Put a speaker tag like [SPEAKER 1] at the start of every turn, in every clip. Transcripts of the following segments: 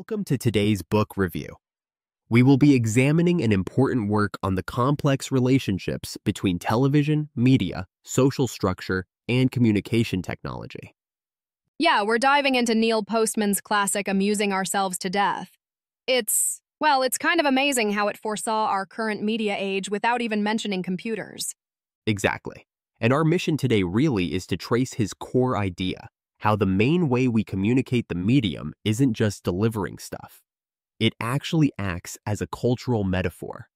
[SPEAKER 1] Welcome to today's book review. We will be examining an important work on the complex relationships between television, media, social structure, and communication technology.
[SPEAKER 2] Yeah, we're diving into Neil Postman's classic Amusing Ourselves to Death. It's kind of amazing how it foresaw our current media age without even mentioning computers.
[SPEAKER 1] Exactly. And our mission today really is to trace his core idea, how the main way we communicate the medium isn't just delivering stuff. It actually acts as a cultural metaphor.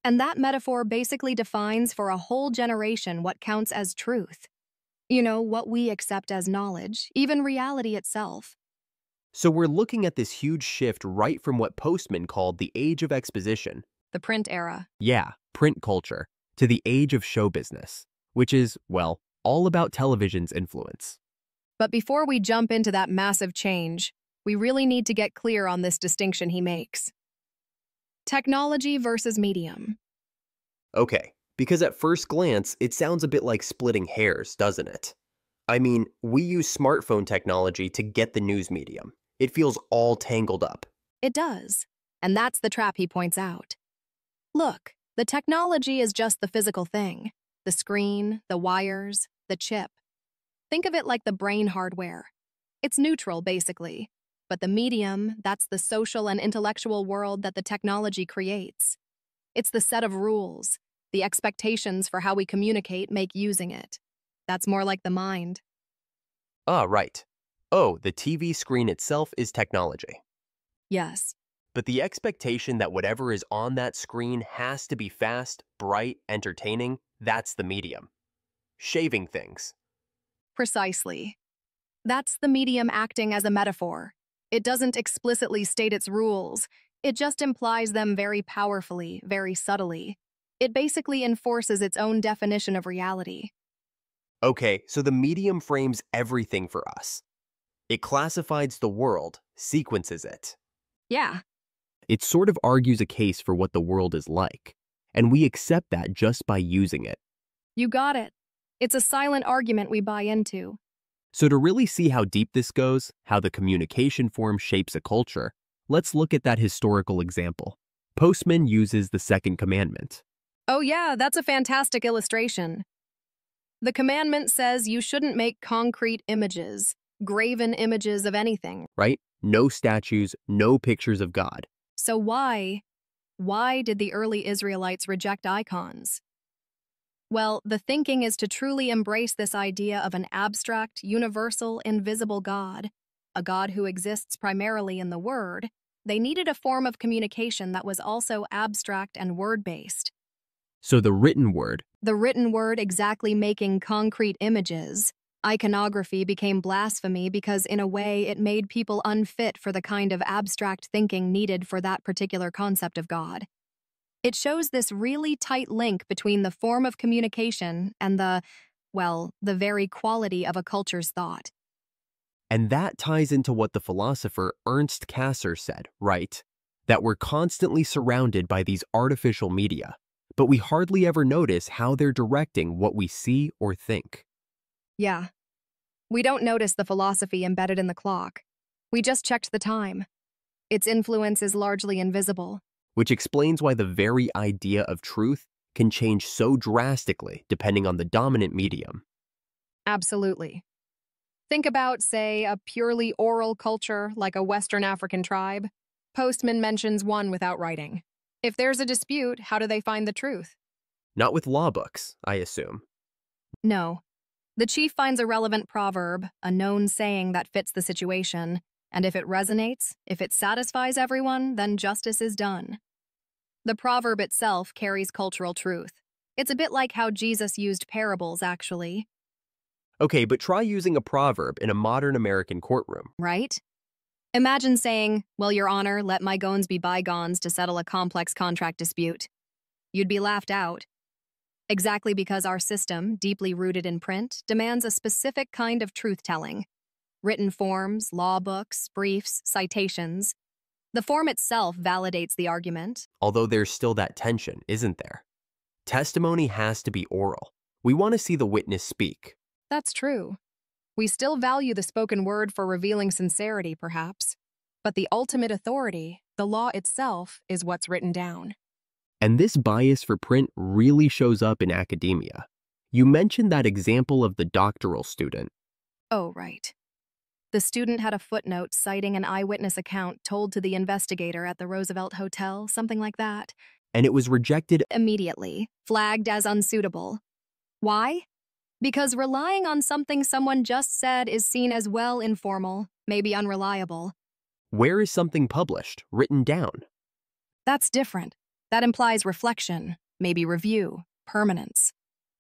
[SPEAKER 2] And that metaphor basically defines for a whole generation what counts as truth. You know, what we accept as knowledge, even reality itself.
[SPEAKER 1] So we're looking at this huge shift right from what Postman called the age of exposition,
[SPEAKER 2] The print era.
[SPEAKER 1] print culture, to the age of show business, which is, well, all about television's influence.
[SPEAKER 2] But before we jump into that massive change, we really need to get clear on this distinction he makes. Technology versus medium.
[SPEAKER 1] Okay, because at first glance, it sounds a bit like splitting hairs, doesn't it? I mean, we use smartphone technology to get the news medium. It feels all tangled up.
[SPEAKER 2] It does. And that's the trap he points out. Look, the technology is just the physical thing. The screen, the wires, the chip. Think of it like the brain hardware. It's neutral, basically. But the medium, that's the social and intellectual world that the technology creates. It's the set of rules, the expectations for how we communicate make using it. That's more like the mind.
[SPEAKER 1] Ah, right. Oh, the TV screen itself is technology.
[SPEAKER 2] Yes.
[SPEAKER 1] But the expectation that whatever is on that screen has to be fast, bright, entertaining, that's the medium. Shaving things.
[SPEAKER 2] Precisely. That's the medium acting as a metaphor. It doesn't explicitly state its rules. It just implies them very powerfully, very subtly. It basically enforces its own definition of reality.
[SPEAKER 1] Okay, so the medium frames everything for us. It classifies the world, sequences it.
[SPEAKER 2] Yeah.
[SPEAKER 1] It sort of argues a case for what the world is like, and we accept that just by using it.
[SPEAKER 2] You got it. It's a silent argument we buy into.
[SPEAKER 1] So to really see how deep this goes, how the communication form shapes a culture, let's look at that historical example. Postman uses the second commandment.
[SPEAKER 2] Oh yeah, that's a fantastic illustration. The commandment says you shouldn't make concrete images, graven images of anything.
[SPEAKER 1] Right? No statues, no pictures of God.
[SPEAKER 2] So why did the early Israelites reject icons? Well, the thinking is to truly embrace this idea of an abstract, universal, invisible God, a God who exists primarily in the Word. They needed a form of communication that was also abstract and word-based.
[SPEAKER 1] So the written word,
[SPEAKER 2] Exactly making concrete images. Iconography became blasphemy because, in a way, it made people unfit for the kind of abstract thinking needed for that particular concept of God. It shows this really tight link between the form of communication and the very quality of a culture's thought.
[SPEAKER 1] and that ties into what the philosopher Ernst Cassirer said, right? That we're constantly surrounded by these artificial media, but we hardly ever notice how they're directing what we see or think.
[SPEAKER 2] Yeah. We don't notice the philosophy embedded in the clock. We just checked the time. Its influence is largely invisible.
[SPEAKER 1] Which explains why the very idea of truth can change so drastically depending on the dominant medium.
[SPEAKER 2] Absolutely. Think about, say, a purely oral culture like a Western African tribe. Postman mentions one without writing. If there's a dispute, how do they find the truth?
[SPEAKER 1] Not with law books, I assume.
[SPEAKER 2] No. The chief finds a relevant proverb, a known saying that fits the situation, and if it resonates, if it satisfies everyone, then justice is done. The proverb itself carries cultural truth. It's a bit like how Jesus used parables, actually.
[SPEAKER 1] Okay, but try using a proverb in a modern American courtroom.
[SPEAKER 2] Right? Imagine saying, "Well, Your Honor, let bygones be bygones to settle a complex contract dispute." You'd be laughed out. Exactly because our system, deeply rooted in print, demands a specific kind of truth-telling. Written forms, law books, briefs, citations. The form itself validates the argument.
[SPEAKER 1] Although there's still that tension, isn't there? Testimony has to be oral. We want to see the witness speak.
[SPEAKER 2] That's true. We still value the spoken word for revealing sincerity, perhaps. But the ultimate authority, the law itself, is what's written down.
[SPEAKER 1] And this bias for print really shows up in academia. You mentioned that example of the doctoral student.
[SPEAKER 2] Oh, right. The student had a footnote citing an eyewitness account told to the investigator at the Roosevelt Hotel, something like that.
[SPEAKER 1] And it was rejected
[SPEAKER 2] Immediately, flagged as unsuitable. Why? Because relying on something someone just said is seen as well informal, maybe unreliable.
[SPEAKER 1] Where is something published, written down?
[SPEAKER 2] That's different. That implies reflection, maybe review, permanence.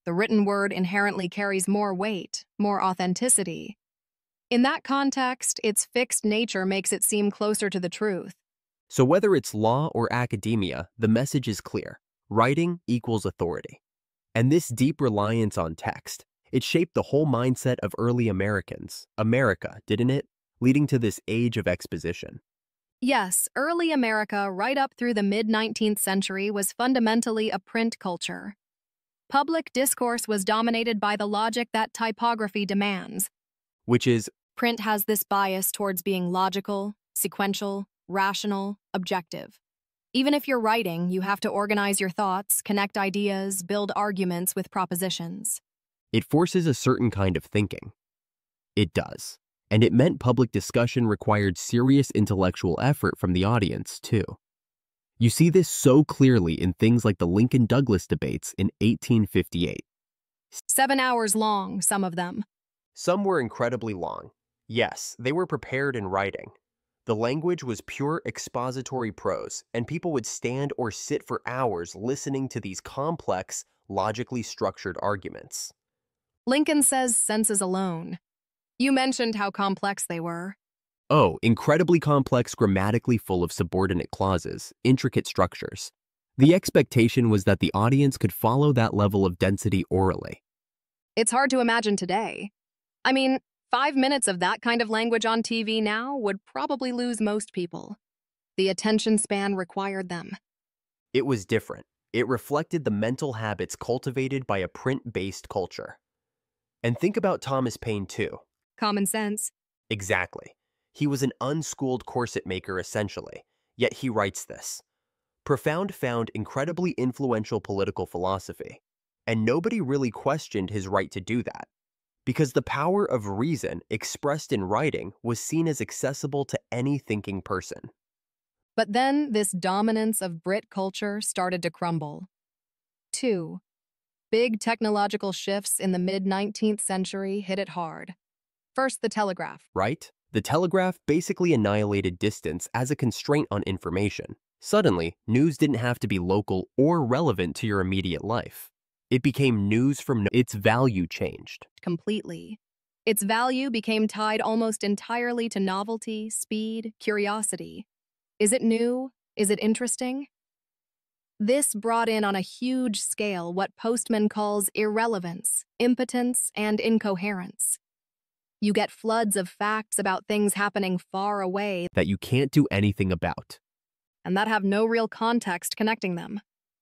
[SPEAKER 2] The written word inherently carries more weight, more authenticity. In that context, its fixed nature makes it seem closer to the truth.
[SPEAKER 1] So whether it's law or academia, the message is clear. Writing equals authority. And this deep reliance on text, it shaped the whole mindset of early America, didn't it? Leading to this age of exposition.
[SPEAKER 2] Yes, early America, right up through the mid-19th century, was fundamentally a print culture. Public discourse was dominated by the logic that typography demands.
[SPEAKER 1] Which is,
[SPEAKER 2] Print has this bias towards being logical, sequential, rational, objective. Even if you're writing, you have to organize your thoughts, connect ideas, build arguments with propositions.
[SPEAKER 1] it forces a certain kind of thinking. It does. And it meant public discussion required serious intellectual effort from the audience, too. You see this so clearly in things like the Lincoln-Douglas debates in 1858.
[SPEAKER 2] 7 hours long, some of them.
[SPEAKER 1] Some were incredibly long. Yes, they were prepared in writing. The language was pure expository prose, and people would stand or sit for hours listening to these complex, logically structured arguments.
[SPEAKER 2] Lincoln says senses alone. You mentioned how complex they were.
[SPEAKER 1] Oh, incredibly complex, grammatically full of subordinate clauses, intricate structures. The expectation was that the audience could follow that level of density orally.
[SPEAKER 2] It's hard to imagine today. I mean, 5 minutes of that kind of language on TV now would probably lose most people. The attention span required them.
[SPEAKER 1] It was different. It reflected the mental habits cultivated by a print-based culture. And think about Thomas Paine, too.
[SPEAKER 2] Common sense.
[SPEAKER 1] Exactly. He was an unschooled corset maker, essentially, yet he writes this. Profound found incredibly influential political philosophy, and nobody really questioned his right to do that, because the power of reason expressed in writing was seen as accessible to any thinking person.
[SPEAKER 2] But then this dominance of Brit culture started to crumble. 2. Big technological shifts in the mid-19th century hit it hard. First, the telegraph.
[SPEAKER 1] Right? The telegraph basically annihilated distance as a constraint on information. Suddenly, news didn't have to be local or relevant to your immediate life. It became news from its value changed.
[SPEAKER 2] Completely. Its value became tied almost entirely to novelty, speed, curiosity. Is it new? Is it interesting? This brought in on a huge scale what Postman calls irrelevance, impotence, and incoherence. You get floods of facts about things happening far away
[SPEAKER 1] That you can't do anything about.
[SPEAKER 2] and that have no real context connecting them.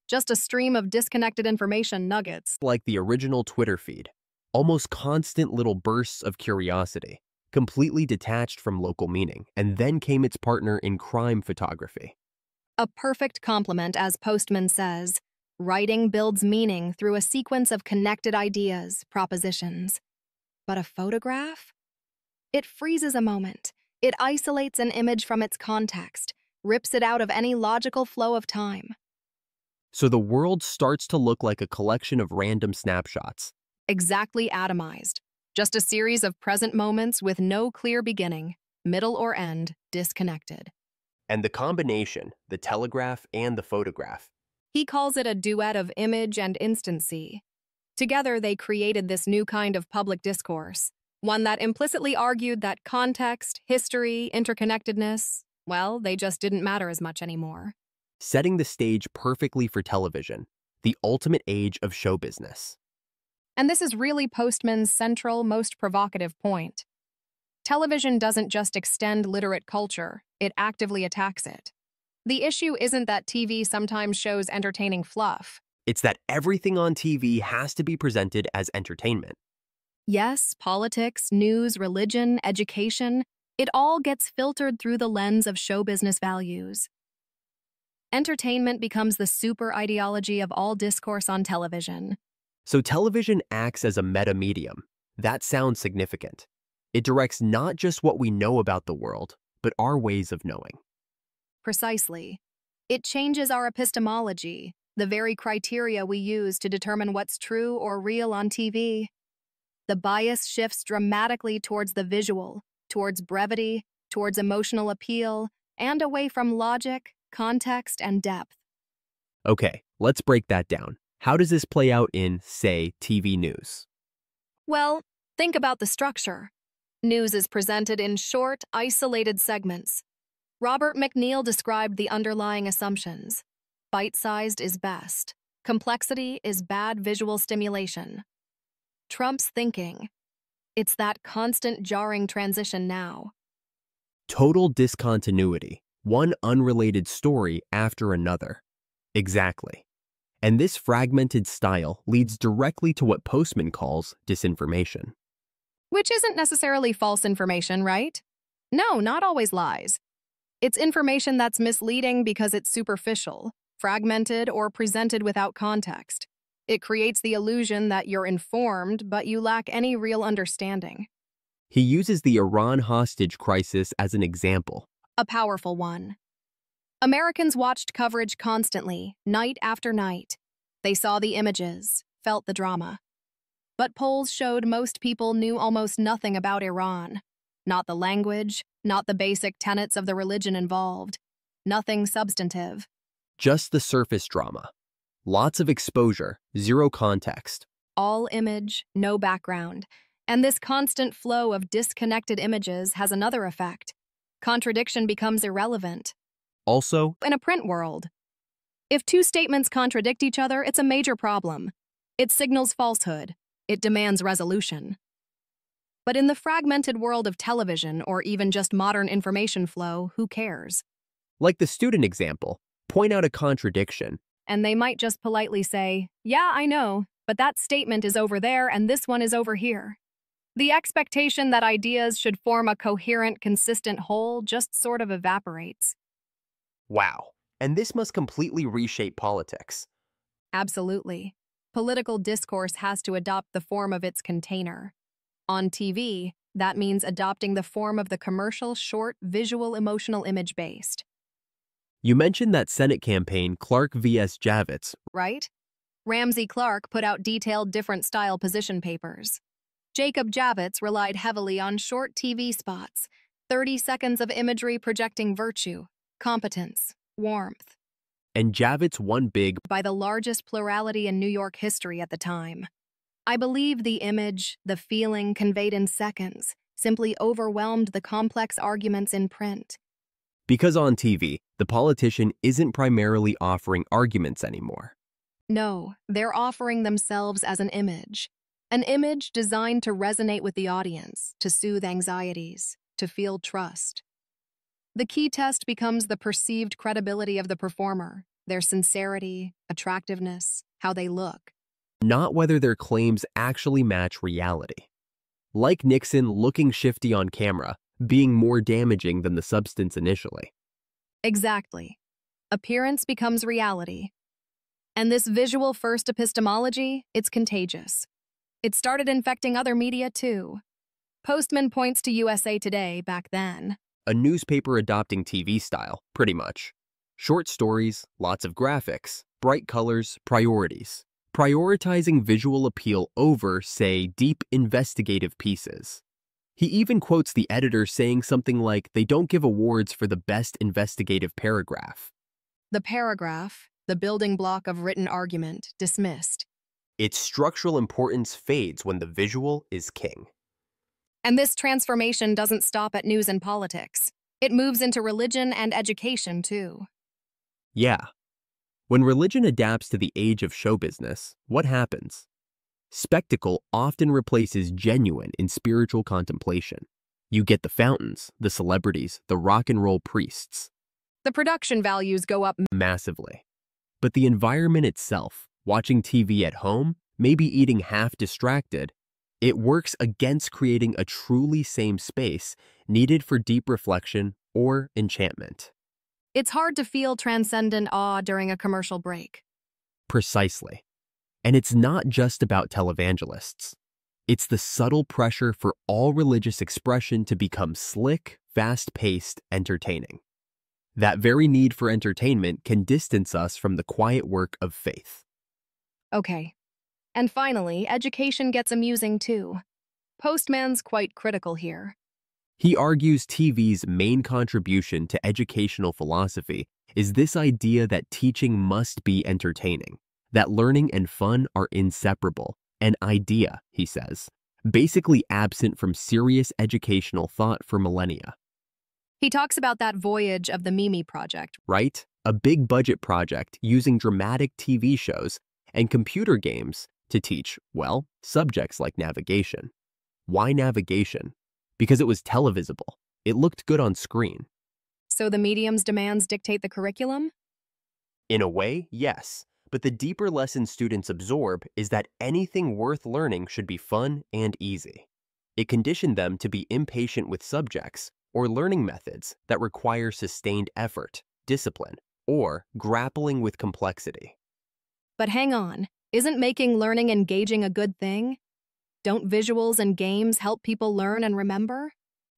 [SPEAKER 2] Just a stream of disconnected information nuggets.
[SPEAKER 1] Like the original Twitter feed. Almost constant little bursts of curiosity, completely detached from local meaning, and then came its partner in crime photography.
[SPEAKER 2] A perfect complement, as Postman says. Writing builds meaning through a sequence of connected ideas, propositions. But a photograph? It freezes a moment. It isolates an image from its context, rips it out of any logical flow of time.
[SPEAKER 1] So the world starts to look like a collection of random snapshots.
[SPEAKER 2] Exactly atomized. Just a series of present moments with no clear beginning, middle or end, disconnected.
[SPEAKER 1] And the combination, the telegraph and the photograph,
[SPEAKER 2] He calls it a duet of image and instancy. Together, they created this new kind of public discourse, one that implicitly argued that context, history, interconnectedness, well, they just didn't matter as much anymore.
[SPEAKER 1] setting the stage perfectly for television, the ultimate age of show business.
[SPEAKER 2] And this is really Postman's central, most provocative point. Television doesn't just extend literate culture, it actively attacks it. The issue isn't that TV sometimes shows entertaining fluff.
[SPEAKER 1] It's that everything on TV has to be presented as entertainment.
[SPEAKER 2] Yes, politics, news, religion, education, It all gets filtered through the lens of show business values. Entertainment becomes the super ideology of all discourse on television.
[SPEAKER 1] So television acts as a meta-medium. That sounds significant. It directs not just what we know about the world, but our ways of knowing.
[SPEAKER 2] Precisely. It changes our epistemology, the very criteria we use to determine what's true or real on TV. The bias shifts dramatically towards the visual, towards brevity, towards emotional appeal, and away from logic, context, and depth.
[SPEAKER 1] Okay, let's break that down. How does this play out in, say, TV news?
[SPEAKER 2] Well, think about the structure. News is presented in short, isolated segments. Robert McNeil described the underlying assumptions. Bite-sized is best. Complexity is bad visual stimulation. Trump's thinking. It's that constant jarring transition now.
[SPEAKER 1] Total discontinuity. One unrelated story after another. Exactly. And this fragmented style leads directly to what Postman calls disinformation.
[SPEAKER 2] Which isn't necessarily false information, right? No, not always lies. It's information that's misleading because it's superficial, fragmented, or presented without context. It creates the illusion that you're informed, but you lack any real understanding.
[SPEAKER 1] He uses the Iran hostage crisis as an example.
[SPEAKER 2] A powerful one. Americans watched coverage constantly, night after night. They saw the images, felt the drama. But polls showed most people knew almost nothing about Iran. Not the language, not the basic tenets of the religion involved. Nothing substantive.
[SPEAKER 1] Just the surface drama. Lots of exposure, zero context.
[SPEAKER 2] All image, no background. And this constant flow of disconnected images has another effect. Contradiction becomes irrelevant.
[SPEAKER 1] Also,
[SPEAKER 2] In a print world, if two statements contradict each other, it's a major problem. It signals falsehood. It demands resolution. But in the fragmented world of television or even just modern information flow, who cares?
[SPEAKER 1] like the student example, point out a contradiction.
[SPEAKER 2] And they might just politely say, "Yeah, I know, but that statement is over there and this one is over here." The expectation that ideas should form a coherent, consistent whole just sort of evaporates.
[SPEAKER 1] Wow. And this must completely reshape politics.
[SPEAKER 2] Absolutely. Political discourse has to adopt the form of its container. On TV, that means adopting the form of the commercial, short, visual, emotional image-based.
[SPEAKER 1] You mentioned that Senate campaign Clark vs. Javits.
[SPEAKER 2] Right? Ramsey Clark put out detailed different style position papers. Jacob Javits relied heavily on short TV spots, 30 seconds of imagery projecting virtue, competence, warmth.
[SPEAKER 1] And Javits won big
[SPEAKER 2] By the largest plurality in New York history at the time. I believe the image, the feeling conveyed in seconds, simply overwhelmed the complex arguments in print.
[SPEAKER 1] because on TV, the politician isn't primarily offering arguments anymore.
[SPEAKER 2] No, they're offering themselves as an image designed to resonate with the audience, to soothe anxieties, to feel trust. The key test becomes the perceived credibility of the performer, their sincerity, attractiveness, how they look.
[SPEAKER 1] Not whether their claims actually match reality. Like Nixon looking shifty on camera, being more damaging than the substance initially.
[SPEAKER 2] Exactly. Appearance becomes reality. And this visual-first epistemology, it's contagious. It started infecting other media too. Postman points to USA Today back then.
[SPEAKER 1] A newspaper adopting TV style, pretty much. Short stories, lots of graphics, bright colors, priorities. Prioritizing visual appeal over, say, deep investigative pieces. He even quotes the editor saying something like they don't give awards for the best investigative paragraph.
[SPEAKER 2] The paragraph, the building block of written argument, dismissed.
[SPEAKER 1] Its structural importance fades when the visual is king.
[SPEAKER 2] And this transformation doesn't stop at news and politics. It moves into religion and education too.
[SPEAKER 1] Yeah. When religion adapts to the age of show business, what happens? Spectacle often replaces genuine in spiritual contemplation. You get the fountains, the celebrities, the rock and roll priests.
[SPEAKER 2] The production values go up
[SPEAKER 1] Massively. But the environment itself, watching TV at home, maybe eating half distracted, It works against creating a truly same space needed for deep reflection or enchantment.
[SPEAKER 2] It's hard to feel transcendent awe during a commercial break.
[SPEAKER 1] Precisely. And it's not just about televangelists. It's the subtle pressure for all religious expression to become slick, fast-paced, entertaining. That very need for entertainment can distance us from the quiet work of faith.
[SPEAKER 2] Okay. And finally, education gets amusing too. Postman's quite critical here.
[SPEAKER 1] He argues TV's main contribution to educational philosophy is this idea that teaching must be entertaining, that learning and fun are inseparable, an idea, he says, basically absent from serious educational thought for millennia.
[SPEAKER 2] He talks about that voyage of the Mimi Project.
[SPEAKER 1] Right? A big budget project using dramatic TV shows and computer games to teach, well, subjects like navigation. Why navigation? Because it was televisible. It looked good on screen.
[SPEAKER 2] So the medium's demands dictate the curriculum?
[SPEAKER 1] In a way, yes. But the deeper lesson students absorb is that anything worth learning should be fun and easy. It conditioned them to be impatient with subjects or learning methods that require sustained effort, discipline, or grappling with complexity.
[SPEAKER 2] But hang on, isn't making learning engaging a good thing? Don't visuals and games help people learn and remember?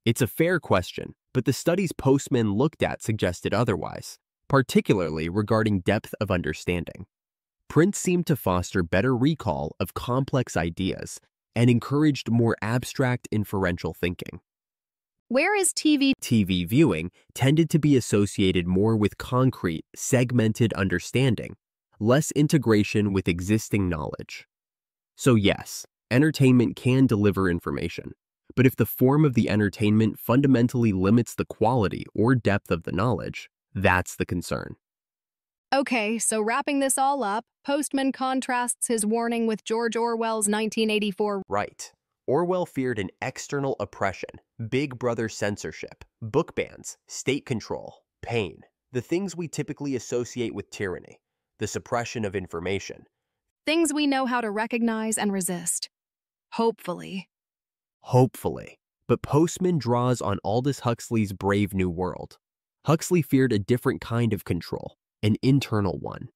[SPEAKER 1] It's a fair question, but the studies Postman looked at suggested otherwise, particularly regarding depth of understanding. Prints seemed to foster better recall of complex ideas and encouraged more abstract inferential thinking.
[SPEAKER 2] Where is TV?
[SPEAKER 1] TV viewing tended to be associated more with concrete, segmented understanding, less integration with existing knowledge. So yes, entertainment can deliver information, but if the form of the entertainment fundamentally limits the quality or depth of the knowledge, that's the concern.
[SPEAKER 2] Okay, so wrapping this all up, Postman contrasts his warning with George Orwell's 1984.
[SPEAKER 1] Right. Orwell feared an external oppression, Big Brother censorship, book bans, state control, pain, the things we typically associate with tyranny, the suppression of information.
[SPEAKER 2] Things we know how to recognize and resist. Hopefully.
[SPEAKER 1] Hopefully. But Postman draws on Aldous Huxley's Brave New World. Huxley feared a different kind of control, an internal one.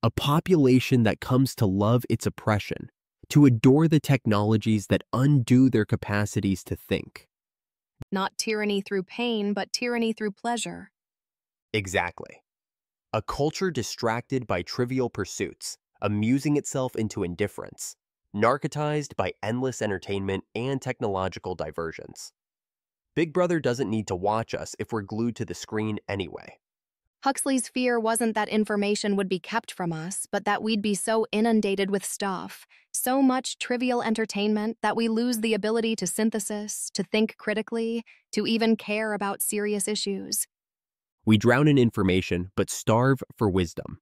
[SPEAKER 1] A population that comes to love its oppression, to adore the technologies that undo their capacities to think.
[SPEAKER 2] Not tyranny through pain, but tyranny through pleasure.
[SPEAKER 1] Exactly. A culture distracted by trivial pursuits, amusing itself into indifference, narcotized by endless entertainment and technological diversions. Big Brother doesn't need to watch us if we're glued to the screen anyway.
[SPEAKER 2] Huxley's fear wasn't that information would be kept from us, but that we'd be so inundated with stuff, so much trivial entertainment that we lose the ability to synthesis, to think critically, to even care about serious issues.
[SPEAKER 1] We drown in information, but starve for wisdom.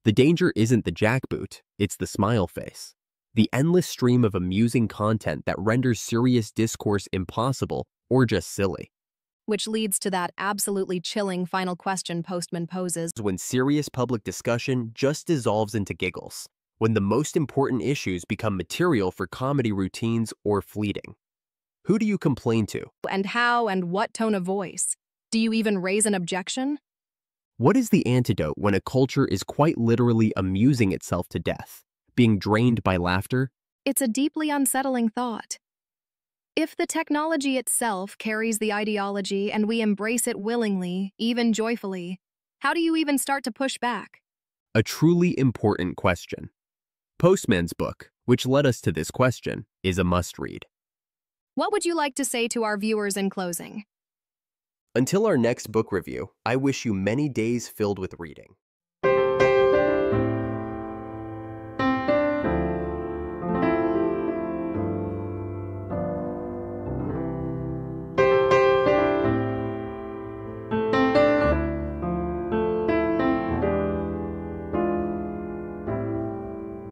[SPEAKER 1] The danger isn't the jackboot, it's the smile face. The endless stream of amusing content that renders serious discourse impossible or just silly.
[SPEAKER 2] Which leads to that absolutely chilling final question Postman poses.
[SPEAKER 1] When serious public discussion just dissolves into giggles. When the most important issues become material for comedy routines or fleeting. Who do you complain to?
[SPEAKER 2] And how and what tone of voice? Do you even raise an objection?
[SPEAKER 1] What is the antidote when a culture is quite literally amusing itself to death, being drained by laughter?
[SPEAKER 2] It's a deeply unsettling thought. If the technology itself carries the ideology and we embrace it willingly, even joyfully, how do you even start to push back?
[SPEAKER 1] A truly important question. Postman's book, which led us to this question, is a must-read.
[SPEAKER 2] What would you like to say to our viewers in closing?
[SPEAKER 1] Until our next book review, I wish you many days filled with reading.